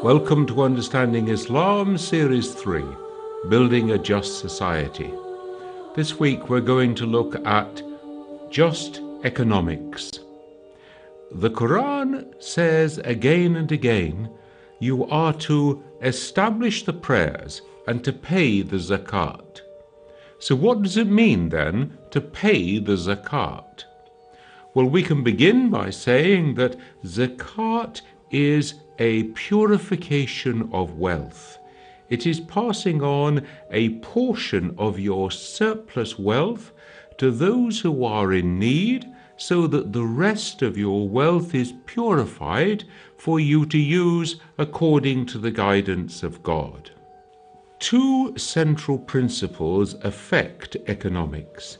Welcome to Understanding Islam, Series 3, Building a Just Society. This week we're going to look at just economics. The Quran says again and again, you are to establish the prayers and to pay the zakat. So what does it mean then to pay the zakat? Well, we can begin by saying that zakat is a purification of wealth. It is passing on a portion of your surplus wealth to those who are in need, so that the rest of your wealth is purified for you to use according to the guidance of God. Two central principles affect economics.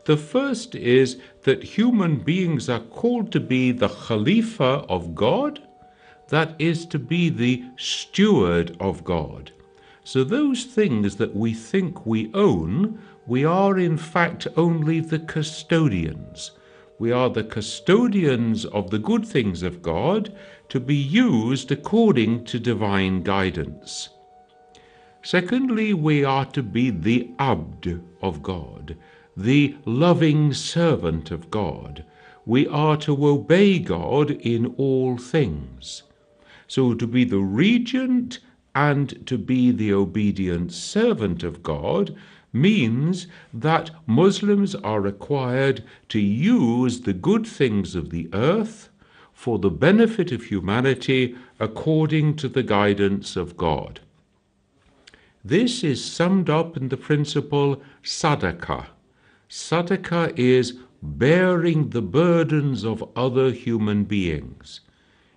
The first is that human beings are called to be the Khalifa of God, that is to be the steward of God. So those things that we think we own, we are in fact only the custodians. We are the custodians of the good things of God to be used according to divine guidance. Secondly, we are to be the Abd of God, the loving servant of God. We are to obey God in all things. So to be the regent and to be the obedient servant of God means that Muslims are required to use the good things of the earth for the benefit of humanity according to the guidance of God. This is summed up in the principle sadaqah. Sadaqah is bearing the burdens of other human beings.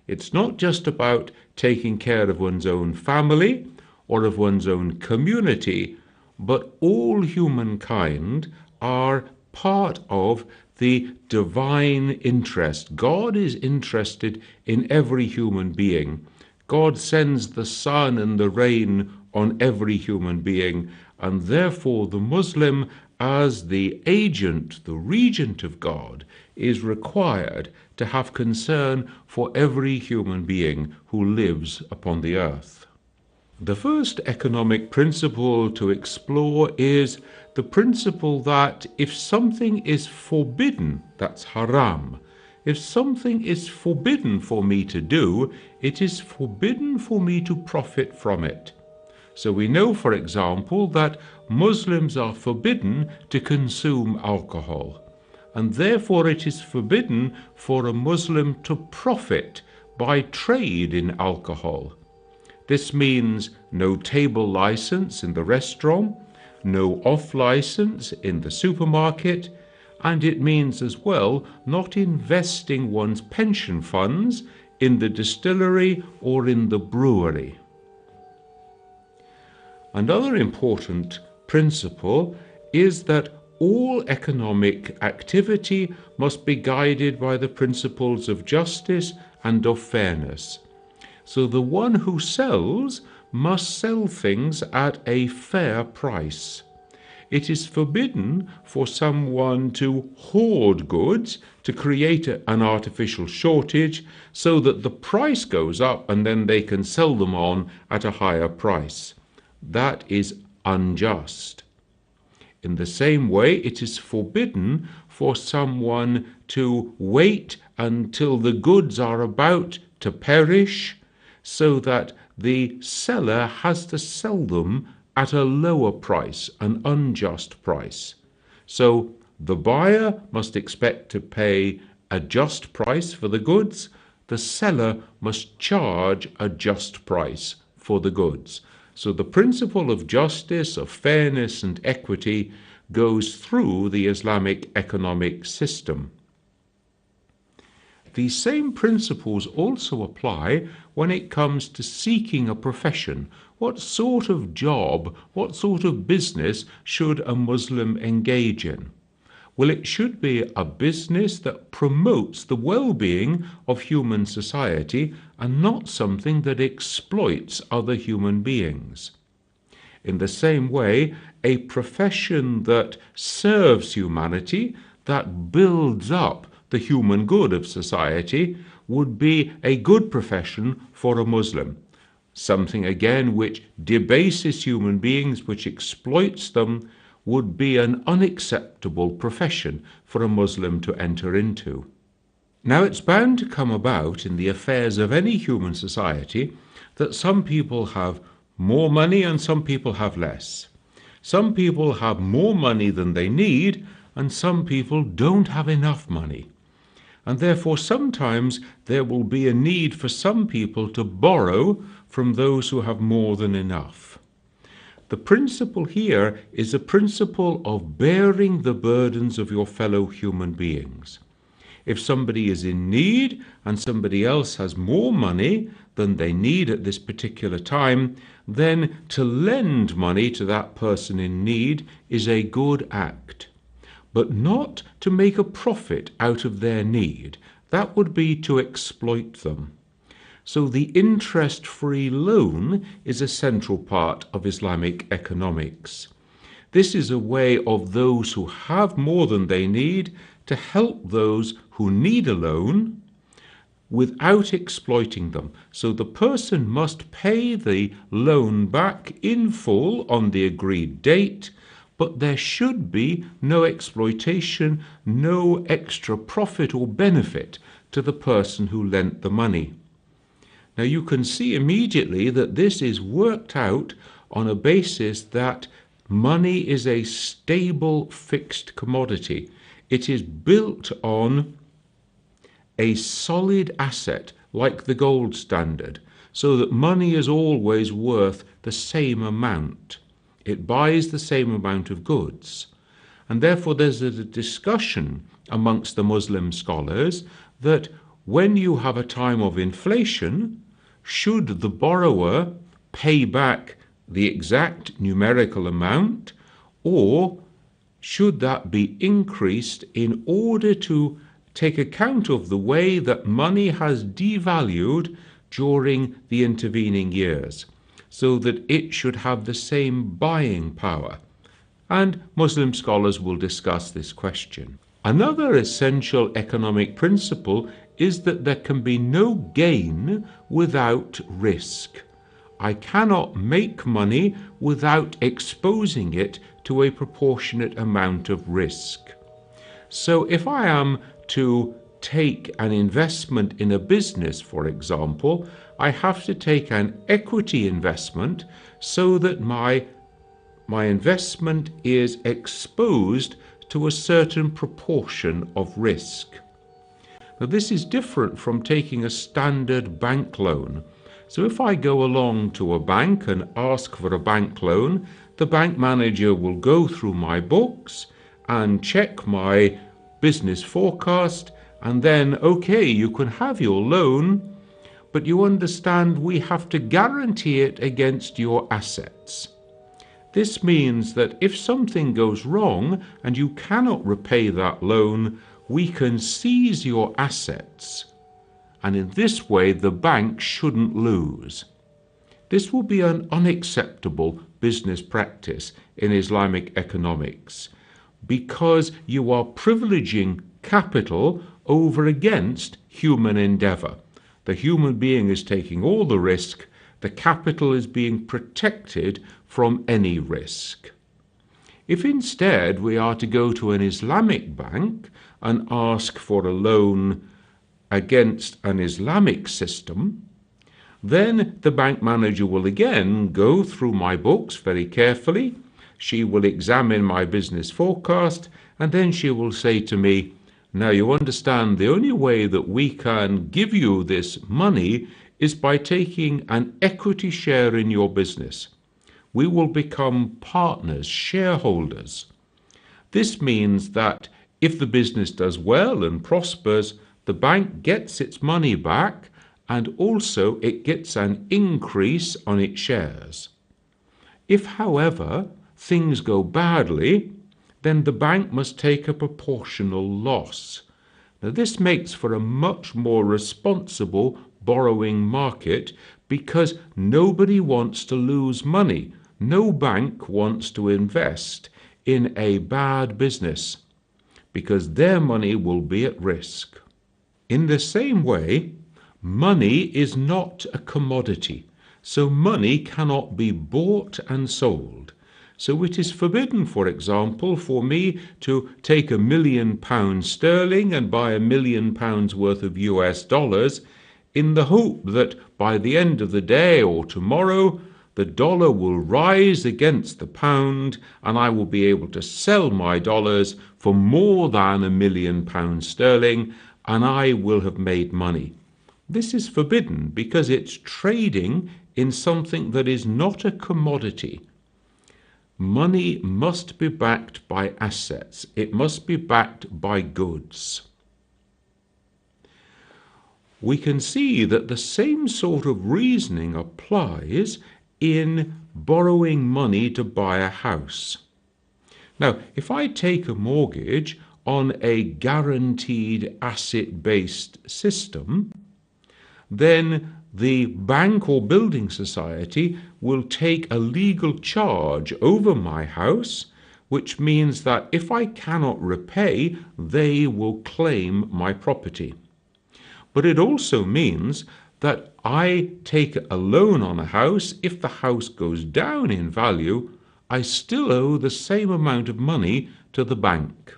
It's not just about taking care of one's own family or of one's own community, but all humankind are part of the divine interest. God is interested in every human being. God sends the sun and the rain on every human being, and therefore the Muslim, as the agent, the regent of God, is required to have concern for every human being who lives upon the earth. The first economic principle to explore is the principle that if something is forbidden, that's haram. If something is forbidden for me to do, it is forbidden for me to profit from it. So we know, for example, that Muslims are forbidden to consume alcohol, and therefore it is forbidden for a Muslim to profit by trade in alcohol. This means no table license in the restaurant, no off license in the supermarket, and it means as well not investing one's pension funds in the distillery or in the brewery. Another important principle is that all economic activity must be guided by the principles of justice and of fairness. So the one who sells must sell things at a fair price. It is forbidden for someone to hoard goods, to create an artificial shortage so that the price goes up and then they can sell them on at a higher price. That is unjust. In the same way, it is forbidden for someone to wait until the goods are about to perish so that the seller has to sell them at a lower price, an unjust price. So the buyer must expect to pay a just price for the goods. The seller must charge a just price for the goods. So the principle of justice, of fairness and equity goes through the Islamic economic system. These same principles also apply when it comes to seeking a profession. What sort of job, what sort of business should a Muslim engage in? Well, it should be a business that promotes the well-being of human society and not something that exploits other human beings. In the same way, a profession that serves humanity, that builds up the human good of society, would be a good profession for a Muslim. Something again which debases human beings, which exploits them, would be an unacceptable profession for a Muslim to enter into. Now, it's bound to come about in the affairs of any human society that some people have more money and some people have less. Some people have more money than they need, and some people don't have enough money. And therefore sometimes there will be a need for some people to borrow from those who have more than enough. The principle here is a principle of bearing the burdens of your fellow human beings. If somebody is in need and somebody else has more money than they need at this particular time, then to lend money to that person in need is a good act. But not to make a profit out of their need. That would be to exploit them. So the interest-free loan is a central part of Islamic economics. This is a way of those who have more than they need to help those who need a loan without exploiting them. So the person must pay the loan back in full on the agreed date, but there should be no exploitation, no extra profit or benefit to the person who lent the money. Now you can see immediately that this is worked out on a basis that money is a stable, fixed commodity. It is built on a solid asset like the gold standard, so that money is always worth the same amount. It buys the same amount of goods. And therefore there's a discussion amongst the Muslim scholars that when you have a time of inflation, should the borrower pay back the exact numerical amount, or should that be increased in order to take account of the way that money has devalued during the intervening years, so that it should have the same buying power? And Muslim scholars will discuss this question. Another essential economic principle is that there can be no gain without risk. I cannot make money without exposing it to a proportionate amount of risk. So if I am to take an investment in a business, for example, I have to take an equity investment so that my investment is exposed to a certain proportion of risk. Now, this is different from taking a standard bank loan. So if I go along to a bank and ask for a bank loan, the bank manager will go through my books and check my business forecast, and then, okay, you can have your loan, but you understand we have to guarantee it against your assets. This means that if something goes wrong and you cannot repay that loan, we can seize your assets, and in this way the bank shouldn't lose. This will be an unacceptable business practice in Islamic economics, because you are privileging capital over against human endeavor. The human being is taking all the risk, the capital is being protected from any risk. If instead we are to go to an Islamic bank and ask for a loan against an Islamic system, then the bank manager will again go through my books very carefully. She will examine my business forecast, and then she will say to me, now you understand the only way that we can give you this money is by taking an equity share in your business. We will become partners, shareholders. This means that if the business does well and prospers, the bank gets its money back, and also it gets an increase on its shares. If, however, things go badly, then the bank must take a proportional loss. Now, this makes for a much more responsible borrowing market because nobody wants to lose money. No bank wants to invest in a bad business because their money will be at risk. In the same way, money is not a commodity, so money cannot be bought and sold. So it is forbidden, for example, for me to take £1 million sterling and buy £1 million worth of US dollars in the hope that by the end of the day or tomorrow, the dollar will rise against the pound and I will be able to sell my dollars for more than £1 million sterling and I will have made money. This is forbidden because it's trading in something that is not a commodity. Money must be backed by assets. It must be backed by goods. We can see that the same sort of reasoning applies in borrowing money to buy a house. Now, if I take a mortgage on a guaranteed asset-based system, then the bank or building society will take a legal charge over my house, which means that if I cannot repay, they will claim my property. But it also means that I take a loan on a house. If the house goes down in value, I still owe the same amount of money to the bank.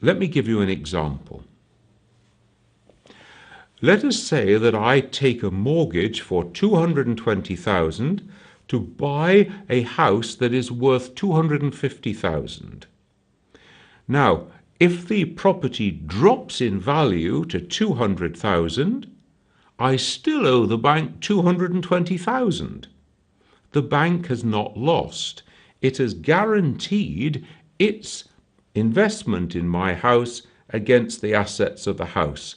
Let me give you an example. Let us say that I take a mortgage for $220,000 to buy a house that is worth $250,000. Now, if the property drops in value to $200,000, I still owe the bank $220,000. The bank has not lost. It has guaranteed its investment in my house against the assets of the house.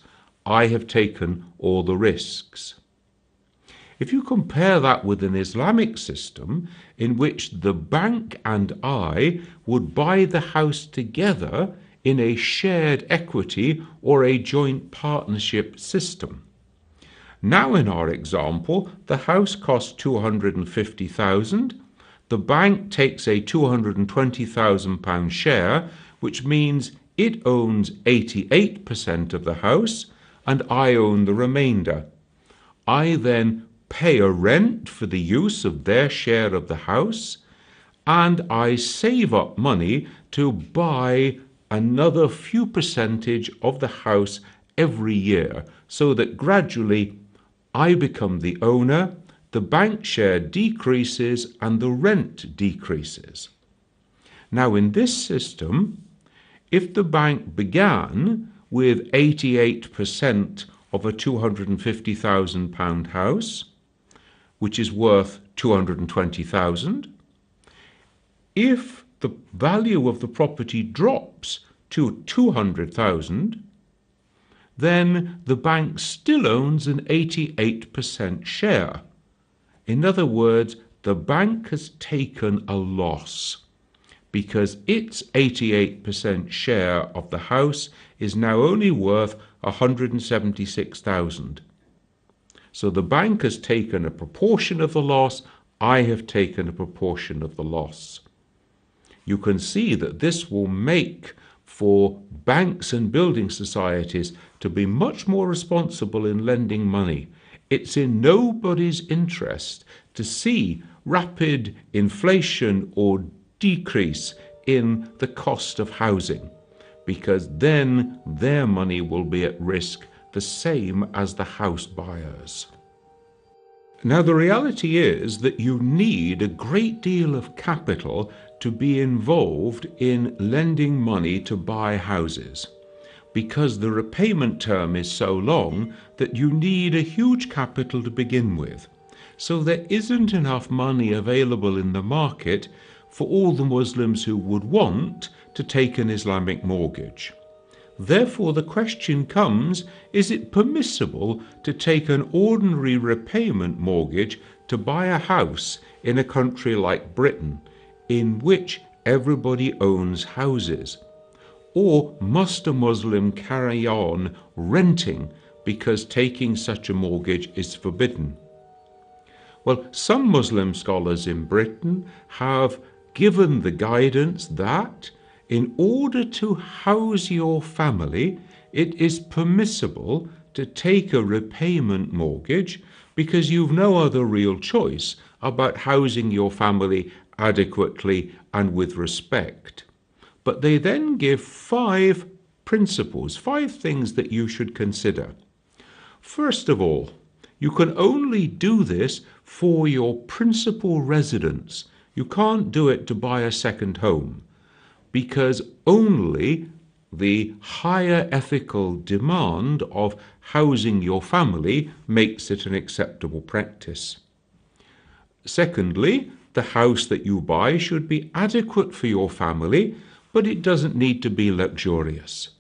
I have taken all the risks. If you compare that with an Islamic system in which the bank and I would buy the house together in a shared equity or a joint partnership system. Now in our example, the house costs $250,000. The bank takes a £220,000 share, which means it owns 88% of the house and I own the remainder. I then pay a rent for the use of their share of the house, and I save up money to buy another few percentage of the house every year, so that gradually I become the owner, the bank share decreases, and the rent decreases. Now, in this system, if the bank began with 88% of a £250,000 house, which is worth $220,000, if the value of the property drops to $200,000, then the bank still owns an 88% share. In other words, the bank has taken a loss because its 88% share of the house is now only worth $176,000. So the bank has taken a proportion of the loss, I have taken a proportion of the loss. You can see that this will make for banks and building societies to be much more responsible in lending money. It's in nobody's interest to see rapid inflation or decrease in the cost of housing, because then their money will be at risk, the same as the house buyers. Now, the reality is that you need a great deal of capital to be involved in lending money to buy houses, because the repayment term is so long that you need a huge capital to begin with. So there isn't enough money available in the market for all the Muslims who would want to take an Islamic mortgage. Therefore, the question comes, is it permissible to take an ordinary repayment mortgage to buy a house in a country like Britain, in which everybody owns houses? Or must a Muslim carry on renting because taking such a mortgage is forbidden? Well, some Muslim scholars in Britain have given the guidance that in order to house your family, it is permissible to take a repayment mortgage because you've no other real choice about housing your family adequately and with respect. But they then give 5 principles, 5 things that you should consider. First of all, you can only do this for your principal residence. You can't do it to buy a second home, because only the higher ethical demand of housing your family makes it an acceptable practice. Secondly, the house that you buy should be adequate for your family, but it doesn't need to be luxurious.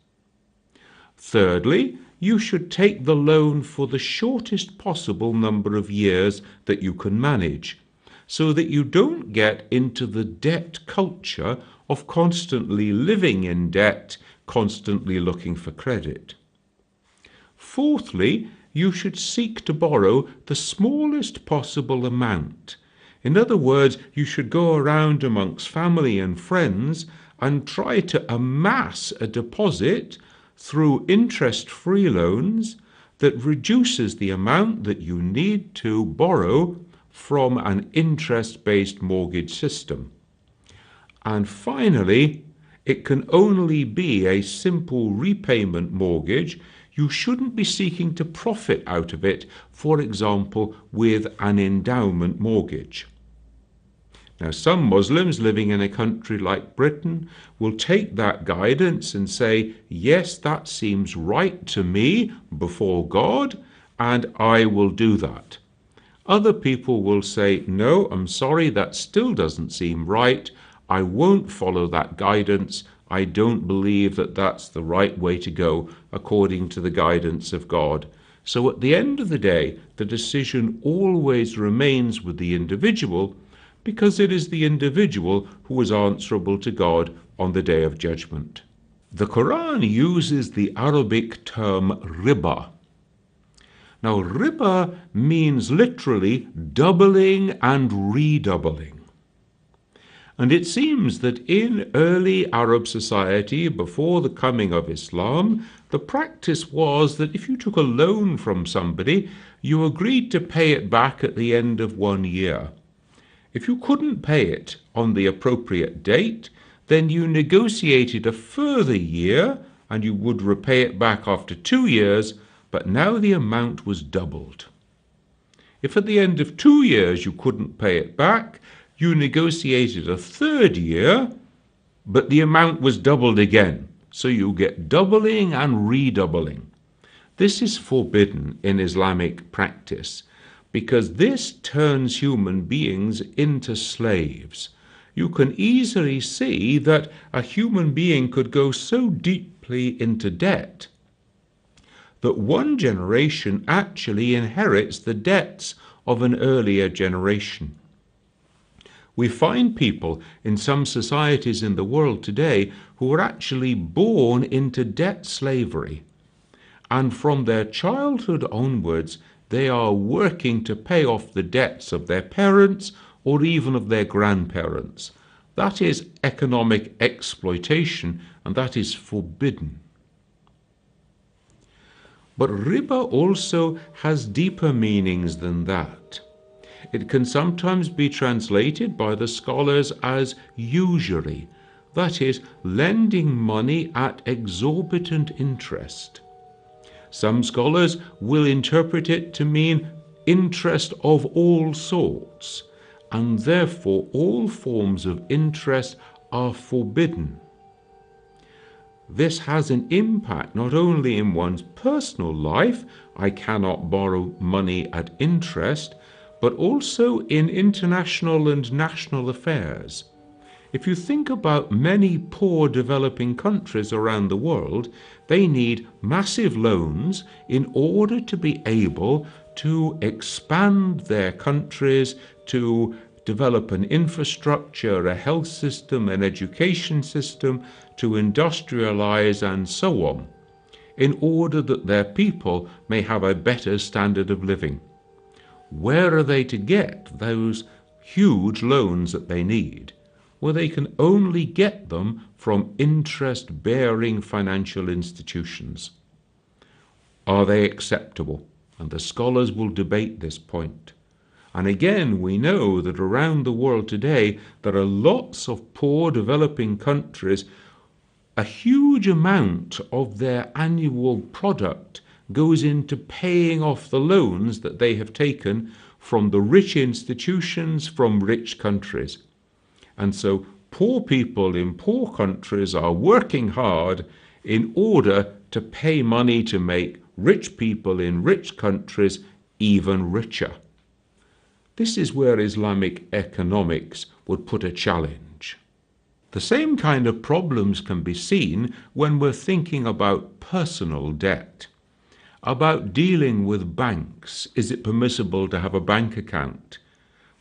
Thirdly, you should take the loan for the shortest possible number of years that you can manage, so that you don't get into the debt culture of constantly living in debt, constantly looking for credit. Fourthly, you should seek to borrow the smallest possible amount. In other words, you should go around amongst family and friends and try to amass a deposit through interest-free loans that reduces the amount that you need to borrow from an interest-based mortgage system. And finally, it can only be a simple repayment mortgage. You shouldn't be seeking to profit out of it, for example, with an endowment mortgage. Now, some Muslims living in a country like Britain will take that guidance and say, yes, that seems right to me before God, and I will do that. Other people will say, no, I'm sorry, that still doesn't seem right. I won't follow that guidance. I don't believe that that's the right way to go according to the guidance of God. So at the end of the day, the decision always remains with the individual, because it is the individual who is answerable to God on the Day of Judgment. The Quran uses the Arabic term riba. Now, riba means literally doubling and redoubling. And it seems that in early Arab society, before the coming of Islam, the practice was that if you took a loan from somebody, you agreed to pay it back at the end of 1 year. If you couldn't pay it on the appropriate date, then you negotiated a further year and you would repay it back after 2 years, but now the amount was doubled. If at the end of 2 years you couldn't pay it back, you negotiated a 3rd year, but the amount was doubled again. So you get doubling and redoubling. This is forbidden in Islamic practice, because this turns human beings into slaves. You can easily see that a human being could go so deeply into debt that one generation actually inherits the debts of an earlier generation. We find people in some societies in the world today who are actually born into debt slavery, and from their childhood onwards they are working to pay off the debts of their parents or even of their grandparents. That is economic exploitation, and that is forbidden. But riba also has deeper meanings than that. It can sometimes be translated by the scholars as usury, that is, lending money at exorbitant interest. Some scholars will interpret it to mean interest of all sorts, and therefore all forms of interest are forbidden. This has an impact not only in one's personal life, I cannot borrow money at interest, but also in international and national affairs. If you think about many poor developing countries around the world, they need massive loans in order to be able to expand their countries, to develop an infrastructure, a health system, an education system, to industrialize and so on, in order that their people may have a better standard of living. Where are they to get those huge loans that they need? Well, they can only get them from interest-bearing financial institutions. Are they acceptable? And the scholars will debate this point. And again, we know that around the world today, there are lots of poor developing countries. A huge amount of their annual product goes into paying off the loans that they have taken from the rich institutions, from rich countries. And so poor people in poor countries are working hard in order to pay money to make rich people in rich countries even richer. This is where Islamic economics would put a challenge. The same kind of problems can be seen when we're thinking about personal debt, about dealing with banks. Is it permissible to have a bank account?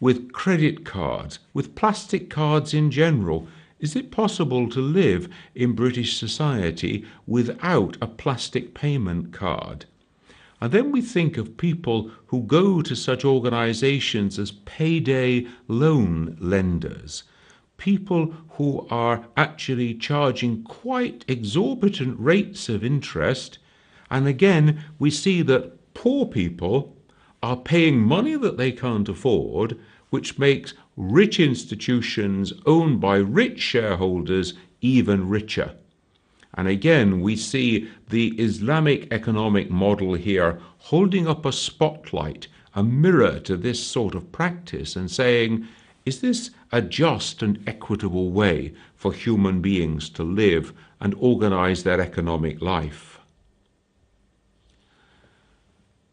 With credit cards, with plastic cards in general, is it possible to live in British society without a plastic payment card? And then we think of people who go to such organizations as payday loan lenders, people who are actually charging quite exorbitant rates of interest. And again, we see that poor people are paying money that they can't afford, which makes rich institutions owned by rich shareholders even richer. And again, we see the Islamic economic model here holding up a spotlight, a mirror to this sort of practice, and saying, is this a just and equitable way for human beings to live and organize their economic life?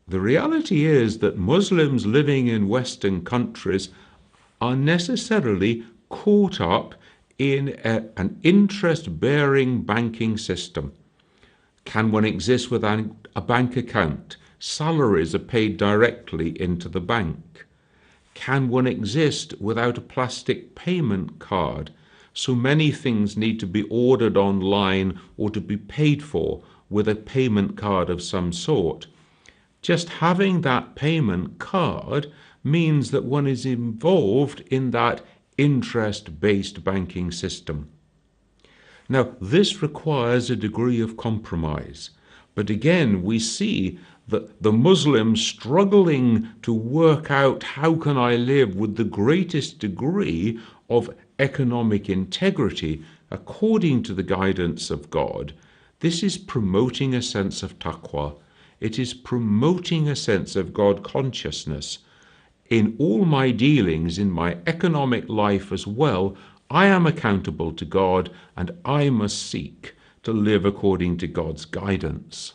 The reality is that Muslims living in Western countries are necessarily caught up in an interest-bearing banking system. Can one exist without a bank account? Salaries are paid directly into the bank. Can one exist without a plastic payment card? So many things need to be ordered online or to be paid for with a payment card of some sort. Just having that payment card means that one is involved in that interest-based banking system. Now, this requires a degree of compromise. But again, we see that the Muslims struggling to work out how can I live with the greatest degree of economic integrity according to the guidance of God. This is promoting a sense of taqwa. It is promoting a sense of God consciousness. In all my dealings, in my economic life as well, I am accountable to God, and I must seek to live according to God's guidance.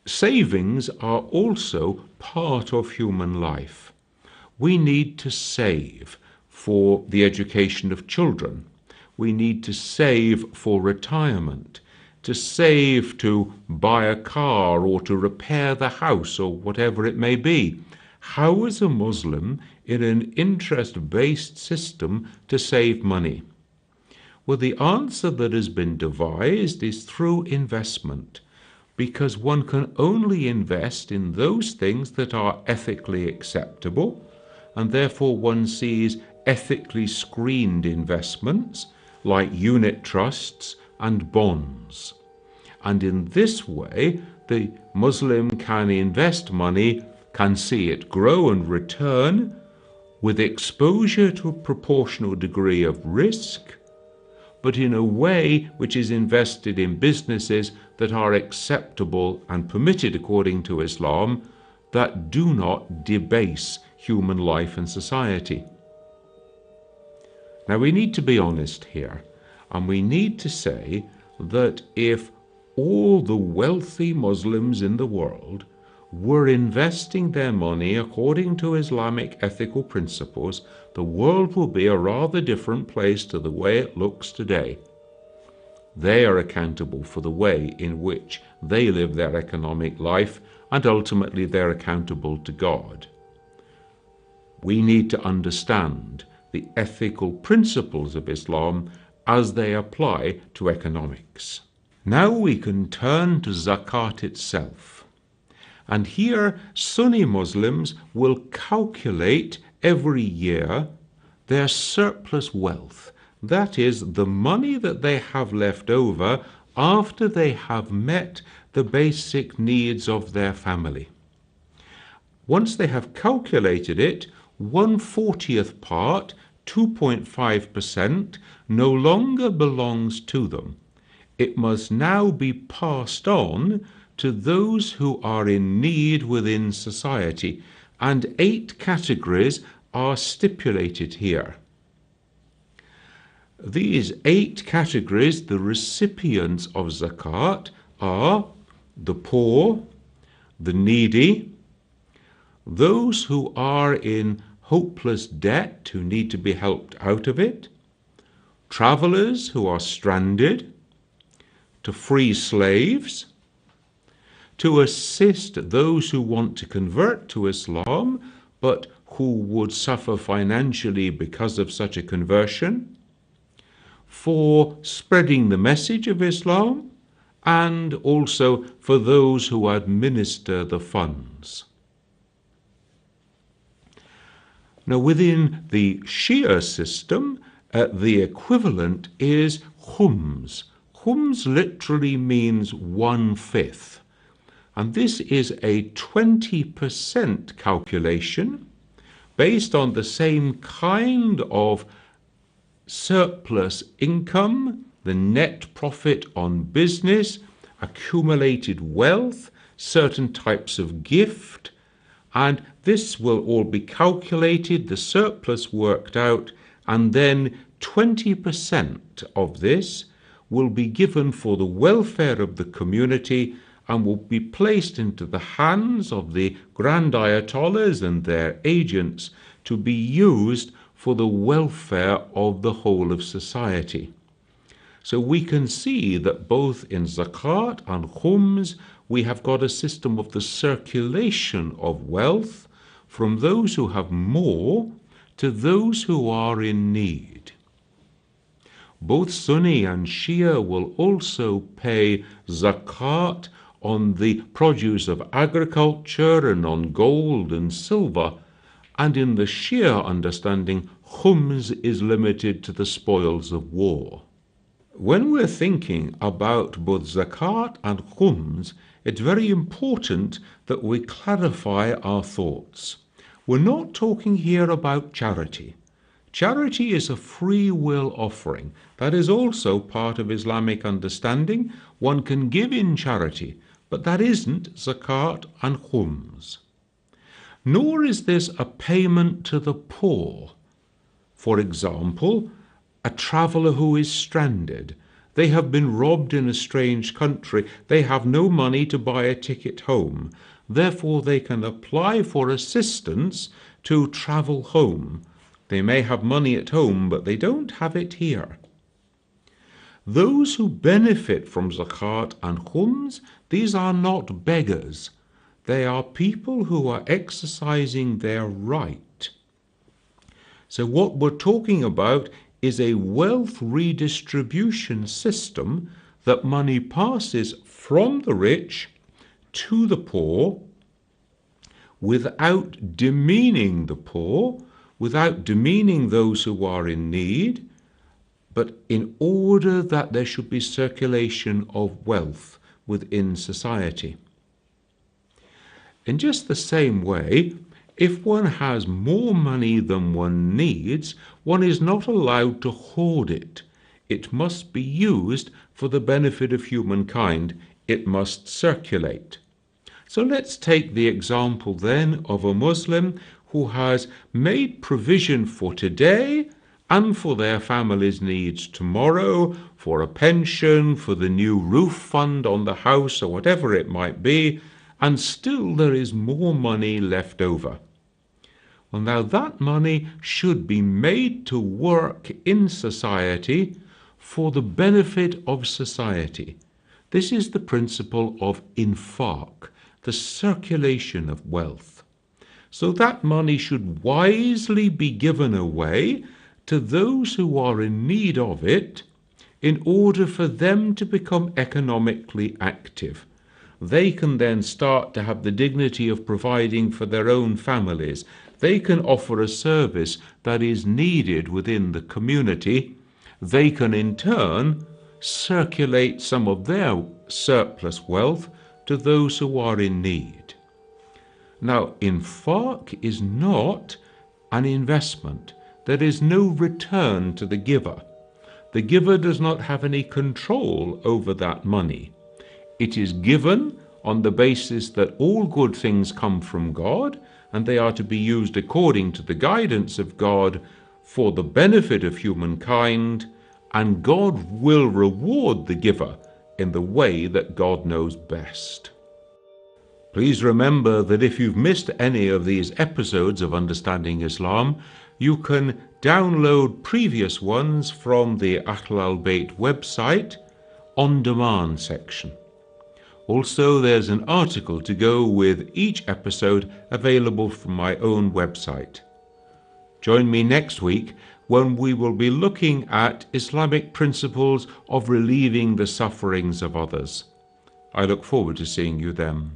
Savings are also part of human life. We need to save for the education of children. We need to save for retirement, to save to buy a car or to repair the house or whatever it may be. How is a Muslim in an interest-based system to save money? Well, the answer that has been devised is through investment, because one can only invest in those things that are ethically acceptable, and therefore one sees ethically screened investments like unit trusts and bonds. And in this way, the Muslim can invest money, can see it grow and return with exposure to a proportional degree of risk, but in a way which is invested in businesses that are acceptable and permitted according to Islam, that do not debase human life and society. Now, we need to be honest here, and we need to say that if all the wealthy Muslims in the world were investing their money according to Islamic ethical principles, the world will be a rather different place to the way it looks today. They are accountable for the way in which they live their economic life, and ultimately they're accountable to God. We need to understand the ethical principles of Islam as they apply to economics. Now we can turn to zakat itself. And here Sunni Muslims will calculate every year their surplus wealth. That is, the money that they have left over after they have met the basic needs of their family. Once they have calculated it, 1/40th part, 2.5%, no longer belongs to them. It must now be passed on to those who are in need within society, and 8 categories are stipulated here. These 8 categories, the recipients of zakat, are the poor, the needy, those who are in hopeless debt who need to be helped out of it, travelers who are stranded, to free slaves, to assist those who want to convert to Islam but who would suffer financially because of such a conversion, for spreading the message of Islam, and also for those who administer the funds. Now, within the Shia system, the equivalent is khums. Khums literally means 1/5. And this is a 20% calculation based on the same kind of surplus income, the net profit on business, accumulated wealth, certain types of gift, and this will all be calculated, the surplus worked out, and then 20% of this will be given for the welfare of the community and will be placed into the hands of the Grand Ayatollahs and their agents to be used for the welfare of the whole of society. So we can see that both in zakat and khums, we have got a system of the circulation of wealth from those who have more to those who are in need. Both Sunni and Shia will also pay zakat on the produce of agriculture and on gold and silver, and in the Shia understanding, khums is limited to the spoils of war. When we're thinking about both zakat and khums, it's very important that we clarify our thoughts. We're not talking here about charity. Charity is a free will offering. That is also part of Islamic understanding. One can give in charity, but that isn't zakat and khums. Nor is this a payment to the poor. For example, a traveller who is stranded. They have been robbed in a strange country. They have no money to buy a ticket home. Therefore, they can apply for assistance to travel home. They may have money at home, but they don't have it here. Those who benefit from zakat and khums, these are not beggars. They are people who are exercising their right. So what we're talking about is a wealth redistribution system that money passes from the rich to the poor without demeaning the poor, without demeaning those who are in need, but in order that there should be circulation of wealth within society. In just the same way, if one has more money than one needs, one is not allowed to hoard it. It must be used for the benefit of humankind. It must circulate. So let's take the example then of a Muslim who has made provision for today and for their family's needs tomorrow, for a pension, for the new roof fund on the house, or whatever it might be, and still there is more money left over. Well, now that money should be made to work in society for the benefit of society. This is the principle of infaq, the circulation of wealth. So that money should wisely be given away to those who are in need of it in order for them to become economically active. They can then start to have the dignity of providing for their own families. They can offer a service that is needed within the community. They can in turn circulate some of their surplus wealth to those who are in need. Now, infaq is not an investment. There is no return to the giver. The giver does not have any control over that money. It is given on the basis that all good things come from God, and they are to be used according to the guidance of God for the benefit of humankind, and God will reward the giver in the way that God knows best. Please remember that if you've missed any of these episodes of Understanding Islam, you can download previous ones from the Ahlulbayt website on demand section. Also, there's an article to go with each episode available from my own website. Join me next week when we will be looking at Islamic principles of relieving the sufferings of others. I look forward to seeing you then.